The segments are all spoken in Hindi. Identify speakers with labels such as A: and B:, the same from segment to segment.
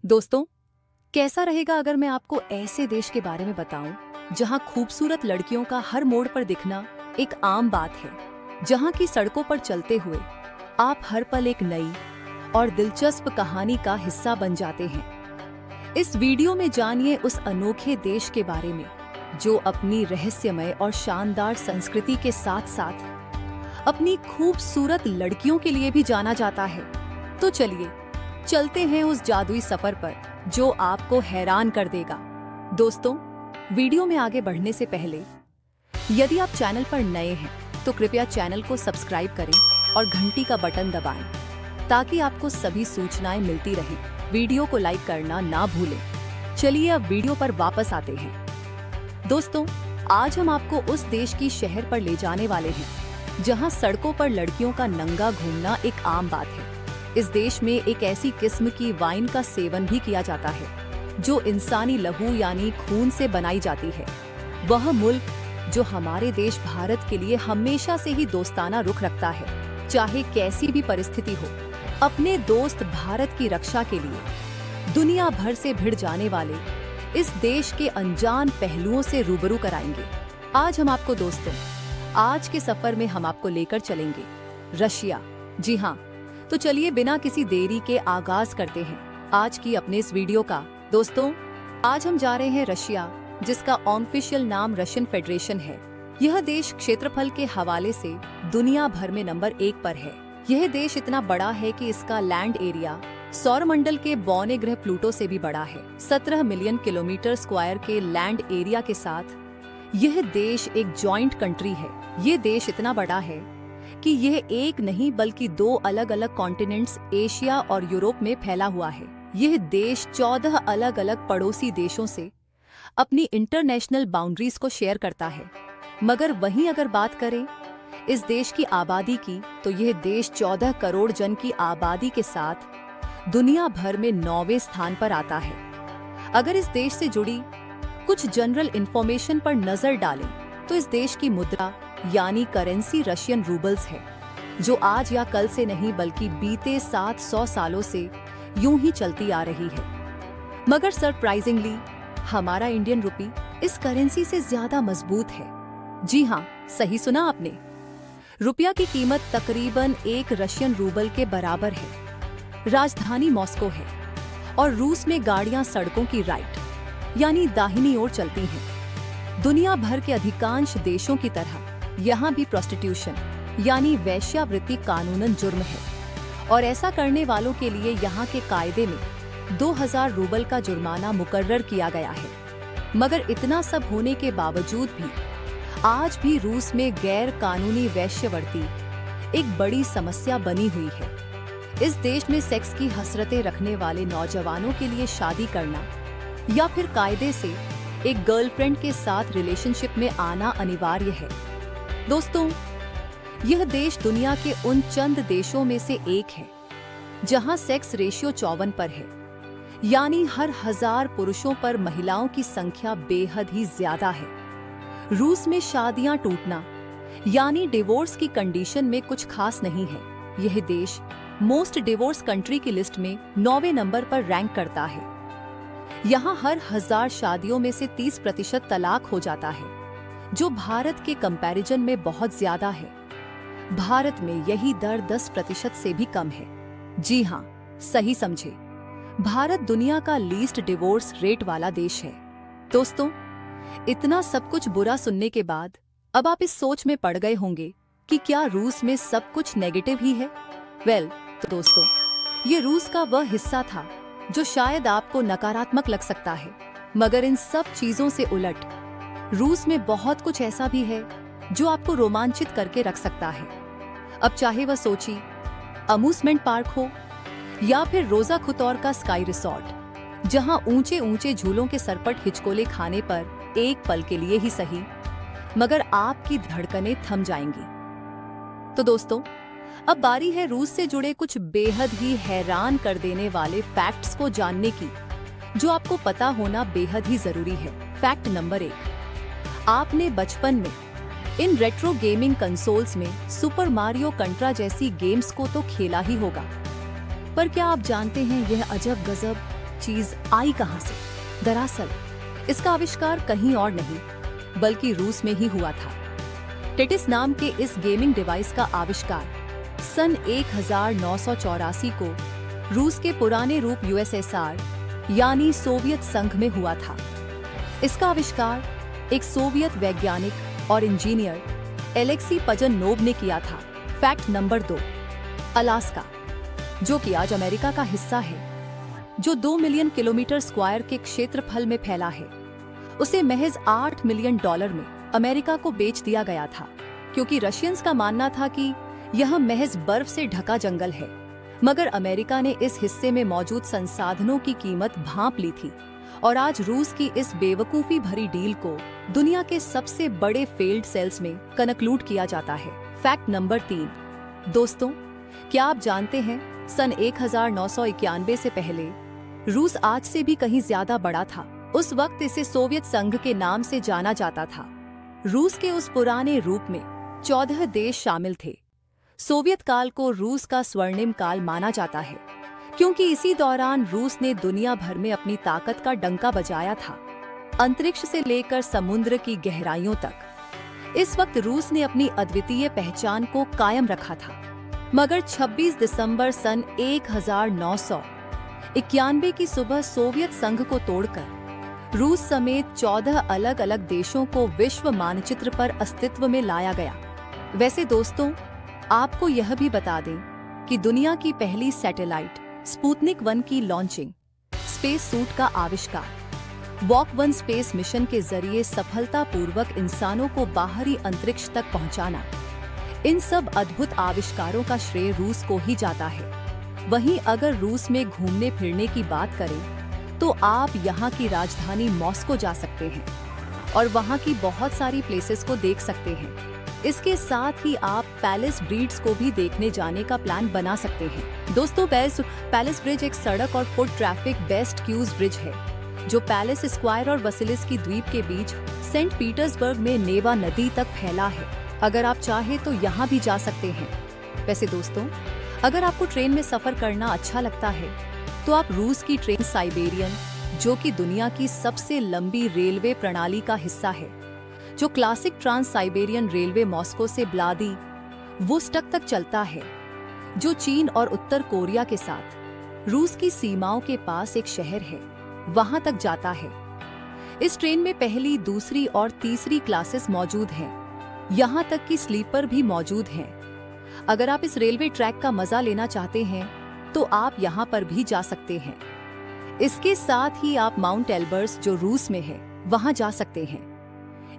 A: दोस्तों, कैसा रहेगा अगर मैं आपको ऐसे देश के बारे में बताऊं जहां खूबसूरत लड़कियों का हर मोड़ पर दिखना एक आम बात है, जहां की सड़कों पर चलते हुए आप हर पल एक नई और दिलचस्प कहानी का हिस्सा बन जाते हैं। इस वीडियो में जानिए उस अनोखे देश के बारे में जो अपनी रहस्यमय और शानदार संस्कृति के साथ साथ अपनी खूबसूरत लड़कियों के लिए भी जाना जाता है। तो चलिए चलते हैं उस जादुई सफर पर जो आपको हैरान कर देगा। दोस्तों, वीडियो में आगे बढ़ने से पहले यदि आप चैनल पर नए हैं तो कृपया चैनल को सब्सक्राइब करें और घंटी का बटन दबाएं ताकि आपको सभी सूचनाएं मिलती रहें। वीडियो को लाइक करना ना भूलें। चलिए अब वीडियो पर वापस आते हैं। दोस्तों, आज हम आपको उस देश की शहर पर ले जाने वाले हैं जहां सड़कों पर लड़कियों का नंगा घूमना एक आम बात है। इस देश में एक ऐसी किस्म की वाइन का सेवन भी किया जाता है जो इंसानी लहू यानी खून से बनाई जाती है। वह मुल्क जो हमारे देश भारत के लिए हमेशा से ही दोस्ताना रुख रखता है, चाहे कैसी भी परिस्थिति हो। अपने दोस्त भारत की रक्षा के लिए दुनिया भर से भिड़ जाने वाले इस देश के अनजान पहलुओं से रूबरू कराएंगे। आज हम आपको दोस्तों, आज के सफर में हम आपको लेकर चलेंगे रशिया। जी हाँ, तो चलिए बिना किसी देरी के आगाज करते हैं आज की अपने इस वीडियो का। दोस्तों, आज हम जा रहे हैं रशिया, जिसका ऑफिशियल नाम रशियन फेडरेशन है। यह देश क्षेत्रफल के हवाले से दुनिया भर में नंबर 1 पर है। यह देश इतना बड़ा है कि इसका लैंड एरिया सौरमंडल के बौने ग्रह प्लूटो से भी बड़ा है। 17 मिलियन किलोमीटर स्क्वायर के लैंड एरिया के साथ यह देश एक जॉइंट कंट्री है। ये देश इतना बड़ा है कि यह एक नहीं बल्कि 2 अलग अलग कॉन्टिनेंट्स एशिया और यूरोप में फैला हुआ है। यह देश 14 अलग अलग पड़ोसी देशों से अपनी इंटरनेशनल बाउंड्रीज को शेयर करता है। मगर वहीं अगर बात करें इस देश की आबादी की, तो यह देश 14 करोड़ जन की आबादी के साथ दुनिया भर में 9वें स्थान पर आता है। अगर इस देश से जुड़ी कुछ जनरल इंफॉर्मेशन पर नजर डालें तो इस देश की मुद्रा यानी करेंसी रशियन रूबल्स है, जो आज या कल से नहीं बल्कि बीते 700 सालों से यूं ही चलती आ रही है। मगर सरप्राइजिंगली हमारा इंडियन रुपी इस करेंसी से ज्यादा मजबूत है। जी हाँ, सही सुना आपने। रुपया की कीमत तकरीबन 1 रशियन रूबल के बराबर है। राजधानी मॉस्को है और रूस में गाड़ियां सड़कों की राइट यानी दाहिनी ओर चलती हैं। दुनिया भर के अधिकांश देशों की तरह यहाँ भी प्रोस्टिट्यूशन यानी वेश्यावृत्ति कानूनन जुर्म है और ऐसा करने वालों के लिए यहाँ के कायदे में 2000 रूबल का जुर्माना मुकर्रर किया गया है। मगर इतना सब होने के बावजूद भी आज भी रूस में गैर कानूनी वेश्यावृत्ति एक बड़ी समस्या बनी हुई है। इस देश में सेक्स की हसरतें रखने वाले नौजवानों के लिए शादी करना या फिर कायदे से एक गर्लफ्रेंड के साथ रिलेशनशिप में आना अनिवार्य है। दोस्तों, यह देश दुनिया के उन चंद देशों में से एक है जहां सेक्स रेशियो 54 पर है, यानी हर 1000 पुरुषों पर महिलाओं की संख्या बेहद ही ज्यादा है। रूस में शादियां टूटना यानी डिवोर्स की कंडीशन में कुछ खास नहीं है। यह देश मोस्ट डिवोर्स कंट्री की लिस्ट में 9वें नंबर पर रैंक करता है। यहाँ हर 1000 शादियों में से 30% तलाक हो जाता है, जो भारत के कंपैरिजन में बहुत ज्यादा है। भारत में यही दर 10% से भी कम है। जी हाँ, सही समझे, भारत दुनिया का लीस्ट डिवोर्स रेट वाला देश है। दोस्तों, इतना सब कुछ बुरा सुनने के बाद अब आप इस सोच में पड़ गए होंगे कि क्या रूस में सब कुछ नेगेटिव ही है। तो दोस्तों, ये रूस का वह हिस्सा था जो शायद आपको नकारात्मक लग सकता है, मगर इन सब चीजों से उलट रूस में बहुत कुछ ऐसा भी है जो आपको रोमांचित करके रख सकता है। अब चाहे वह सोची अम्यूजमेंट पार्क हो या फिर रोजा खुतौर का स्काई रिसोर्ट, जहां ऊंचे ऊंचे झूलों के सरपट हिचकोले खाने पर एक पल के लिए ही सही मगर आपकी धड़कनें थम जाएंगी। तो दोस्तों, अब बारी है रूस से जुड़े कुछ बेहद ही हैरान कर देने वाले फैक्ट्स को जानने की, जो आपको पता होना बेहद ही जरूरी है। फैक्ट नंबर 1, आपने बचपन में इन रेट्रो गेमिंग कंसोल्स में सुपर मारियो कंट्रा जैसी गेम्स को तो खेला ही होगा, पर क्या आप जानते हैं यह अजब गजब चीज आई कहां से? दरअसल इसका आविष्कार कहीं और नहीं बल्कि रूस में ही हुआ था। टेटिस नाम के इस गेमिंग डिवाइस का आविष्कार सन 1984 को रूस के पुराने रूप यूएसएसआर यानी सोवियत संघ में हुआ था। इसका आविष्कार एक सोवियत वैज्ञानिक और इंजीनियर एलेक्सी पजनोव ने किया था। फैक्ट नंबर 2, अलास्का, जो कि आज अमेरिका का हिस्सा है, जो 2 मिलियन किलोमीटर स्क्वायर के क्षेत्रफल में फैला है, उसे महज $8 मिलियन में अमेरिका को बेच दिया गया था, क्योंकि रशियंस का मानना था कि यह महज बर्फ से ढका जंगल है। मगर अमेरिका ने इस हिस्से में मौजूद संसाधनों की कीमत भांप ली थी और आज रूस की इस बेवकूफी भरी डील को दुनिया के सबसे बड़े फेल्ड सेल्स में कनक्लूड किया जाता है। फैक्ट नंबर 3, दोस्तों, क्या आप जानते हैं सन 1991 से पहले रूस आज से भी कहीं ज्यादा बड़ा था। उस वक्त इसे सोवियत संघ के नाम से जाना जाता था। रूस के उस पुराने रूप में 14 देश शामिल थे। सोवियत काल को रूस का स्वर्णिम काल माना जाता है, क्योंकि इसी दौरान रूस ने दुनिया भर में अपनी ताकत का डंका बजाया था, अंतरिक्ष से लेकर समुद्र की गहराइयों तक। इस वक्त रूस ने अपनी अद्वितीय पहचान को कायम रखा था। मगर 26 दिसंबर सन 1991 की सुबह सोवियत संघ को तोड़कर रूस समेत 14 अलग अलग देशों को विश्व मानचित्र पर अस्तित्व में लाया गया। वैसे दोस्तों, आपको यह भी बता दें कि दुनिया की पहली सैटेलाइट स्पुतनिक 1 की लॉन्चिंग, स्पेस सूट का आविष्कार, वॉक 1 स्पेस मिशन के जरिए सफलतापूर्वक इंसानों को बाहरी अंतरिक्ष तक पहुंचाना, इन सब अद्भुत आविष्कारों का श्रेय रूस को ही जाता है। वहीं अगर रूस में घूमने फिरने की बात करें तो आप यहाँ की राजधानी मॉस्को जा सकते हैं और वहाँ की बहुत सारी प्लेसेस को देख सकते हैं। इसके साथ ही आप पैलेस ब्रिज को भी देखने जाने का प्लान बना सकते हैं। दोस्तों, पैलेस ब्रिज एक सड़क और फुट ट्रैफिक बेस्ट क्यूज ब्रिज है, जो पैलेस स्क्वायर और वसिलिस्की द्वीप के बीच सेंट पीटर्सबर्ग में नेवा नदी तक फैला है। अगर आप चाहे तो यहाँ भी जा सकते हैं। वैसे दोस्तों, अगर आपको ट्रेन में सफर करना अच्छा लगता है तो आप रूस की ट्रेन साइबेरियन, जो कि दुनिया की सबसे लंबी रेलवे प्रणाली का हिस्सा है, जो classic trans Siberian railway Moscow से व्लादिवोस्टोक तक चलता है, जो चीन और उत्तर कोरिया के साथ रूस की सीमाओं के पास एक शहर है, वहां तक जाता है। इस ट्रेन में पहली, दूसरी और तीसरी क्लासेस मौजूद हैं। यहां तक कि स्लीपर भी मौजूद हैं। अगर आप इस रेलवे ट्रैक का मजा लेना चाहते हैं तो आप यहां पर भी जा सकते हैं। इसके साथ ही आप माउंट एल्बर्स, जो रूस में है, वहां जा सकते हैं।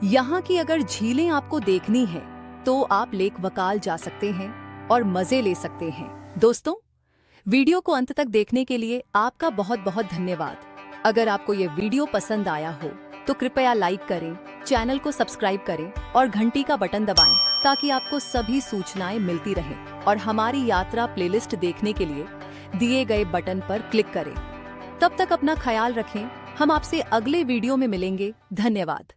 A: यहाँ की अगर झीलें आपको देखनी है तो आप लेक वकाल जा सकते हैं और मजे ले सकते हैं। दोस्तों, वीडियो को अंत तक देखने के लिए आपका बहुत बहुत धन्यवाद। अगर आपको ये वीडियो पसंद आया हो तो कृपया लाइक करें, चैनल को सब्सक्राइब करें और घंटी का बटन दबाएं, ताकि आपको सभी सूचनाएं मिलती रहें। और हमारी यात्रा प्लेलिस्ट देखने के लिए दिए गए बटन पर क्लिक करें। तब तक अपना ख्याल रखें। हम आपसे अगले वीडियो में मिलेंगे। धन्यवाद।